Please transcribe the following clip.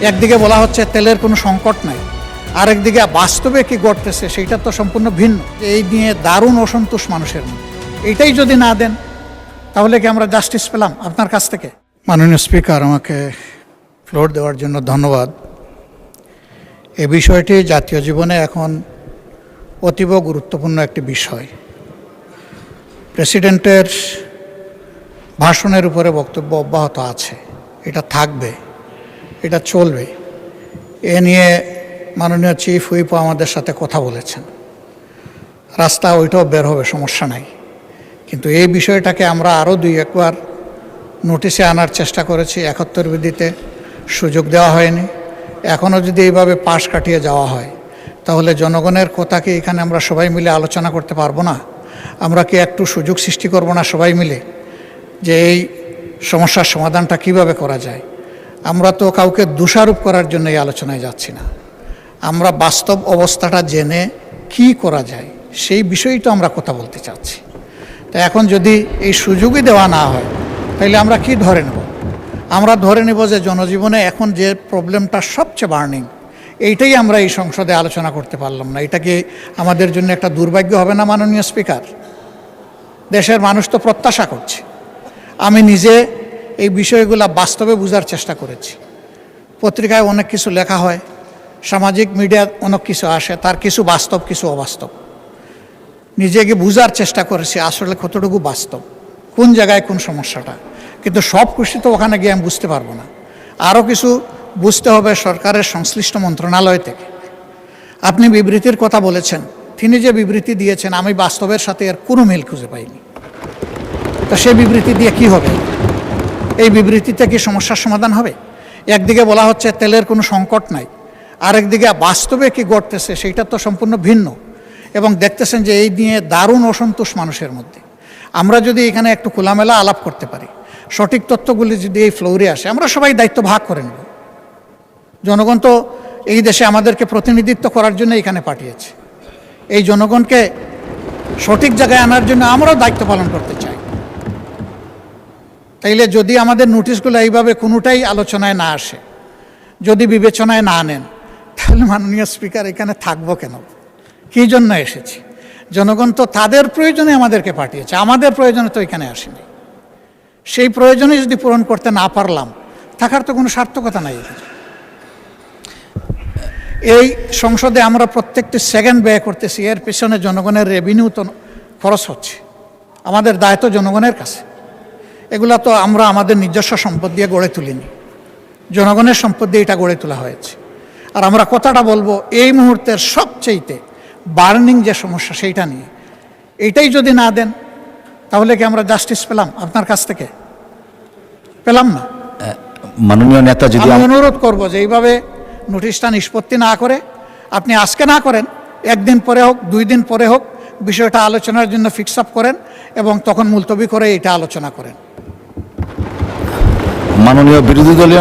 একদিকে বলা হচ্ছে তেলের কোনো সংকট নাই, আরেকদিকে বাস্তবে কি ঘটতেছে সেইটা তো সম্পূর্ণ ভিন্ন। এই নিয়ে দারুণ অসন্তোষ মানুষের মধ্যে। এইটাই যদি না দেন তাহলে কি আমরা জাস্টিস পেলাম আপনার কাছ থেকে? মাননীয় স্পিকার, আমাকে ফ্লোর দেওয়ার জন্য ধন্যবাদ। এই বিষয়টি জাতীয় জীবনে এখন অতীব গুরুত্বপূর্ণ একটি বিষয়। প্রেসিডেন্টের ভাষণের উপরে বক্তব্য অব্যাহত আছে, এটা থাকবে, এটা চলবে। এ নিয়ে মাননীয় চিফ হুইপও আমাদের সাথে কথা বলেছেন। রাস্তা ওইটাও বের হবে, সমস্যা নাই। কিন্তু এই বিষয়টাকে আমরা আরও দুই একবার নোটিশে আনার চেষ্টা করেছি, 71 বিধিতে সুযোগ দেওয়া হয়নি। এখনও যদি এইভাবে পাশ কাটিয়ে যাওয়া হয় তাহলে জনগণের কথা কি এখানে আমরা সবাই মিলে আলোচনা করতে পারবো না? আমরা কি একটু সুযোগ সৃষ্টি করব না সবাই মিলে, যে এই সমস্যার সমাধানটা কিভাবে করা যায়? আমরা তো কাউকে দোষারোপ করার জন্য এই আলোচনায় যাচ্ছি না, আমরা বাস্তব অবস্থাটা জেনে কি করা যায় সেই বিষয়েই তো আমরা কথা বলতে চাচ্ছি। তো এখন যদি এই সুযোগই দেওয়া না হয় তাহলে আমরা কি ধরে নেব? আমরা ধরে নেব যে জনজীবনে এখন যে প্রবলেমটা সবচেয়ে বার্নিং, এইটাই আমরা এই সংসদে আলোচনা করতে পারলাম না। এটা কি আমাদের জন্য একটা দুর্ভাগ্য হবে না মাননীয় স্পিকার? দেশের মানুষ তো প্রত্যাশা করছে। আমি নিজে এই বিষয়গুলো বাস্তবে বোঝার চেষ্টা করেছি। পত্রিকায় অনেক কিছু লেখা হয়, সামাজিক মিডিয়ায় অনেক কিছু আসে, তার কিছু বাস্তব কিছু অবাস্তব। নিজেকে বোঝার চেষ্টা করেছি আসলে কতটুকু বাস্তব, কোন জায়গায় কোন সমস্যাটা। কিন্তু সব কিছু তো ওখানে গিয়ে আমি বুঝতে পারবো না, আরও কিছু বুঝতে হবে সরকারের সংশ্লিষ্ট মন্ত্রণালয় থেকে। আপনি বিবৃতির কথা বলেছেন, তিনি যে বিবৃতি দিয়েছেন আমি বাস্তবের সাথে এর কোনো মিল খুঁজে পাইনি। তো সেই বিবৃতি দিয়ে কি হবে? এই বিবৃতিতে কি সমস্যার সমাধান হবে? একদিকে বলা হচ্ছে তেলের কোনো সংকট নাই, আরেকদিকে বাস্তবে কি ঘটতেছে সেইটা তো সম্পূর্ণ ভিন্ন। এবং দেখতেছেন যে এই নিয়ে দারুণ অসন্তোষ মানুষের মধ্যে। আমরা যদি এখানে একটু খোলামেলা আলাপ করতে পারি, সঠিক তথ্যগুলি যদি এই ফ্লোরে আসে, আমরা সবাই দায়িত্ব ভাগ করে নেব। জনগণ তো এই দেশে আমাদেরকে প্রতিনিধিত্ব করার জন্য এখানে পাঠিয়েছে। এই জনগণকে সঠিক জায়গায় আনার জন্য আমরাও দায়িত্ব পালন করতে চাই। তাইলে যদি আমাদের নোটিশগুলো এইভাবে কোনোটাই আলোচনায় না আসে, যদি বিবেচনায় না নেন, তাহলে মাননীয় স্পিকার এখানে থাকবো কেন? কী জন্য এসেছি? জনগণ তো তাদের প্রয়োজনে আমাদেরকে পাঠিয়েছে, আমাদের প্রয়োজনে তো এখানে আসেনি। সেই প্রয়োজনে যদি পূরণ করতে না পারলাম, থাকার তো কোনো সার্থকতা নাই। এই সংসদে আমরা প্রত্যেকটি সেকেন্ড ব্যয় করতেছি, এর পেছনে জনগণের রেভিনিউ তো খরচ হচ্ছে। আমাদের দায়িত্ব জনগণের কাছে। এগুলা তো আমরা আমাদের নিজস্ব সম্পদ দিয়ে গড়ে তুলিনি, জনগণের সম্পদ দিয়ে এটা গড়ে তোলা হয়েছে। আর আমরা কথাটা বলবো এই মুহূর্তের সবচেয়েতে বার্নিং যে সমস্যা সেইটা নিয়ে। এইটাই যদি না দেন তাহলে কি আমরা জাস্টিস পেলাম আপনার কাছ থেকে? পেলাম না। মাননীয় নেতা, যদি আমি অনুরোধ করবো যে এইভাবে নোটিশটা নিষ্পত্তি না করে আপনি আজকে না করেন, একদিন পরে হোক, 2 দিন পরে হোক, বিষয়টা আলোচনার জন্য ফিক্স আপ করেন এবং তখন মুলতবি করে এটা আলোচনা করেন। মাননীয় বিরোধী দলীয়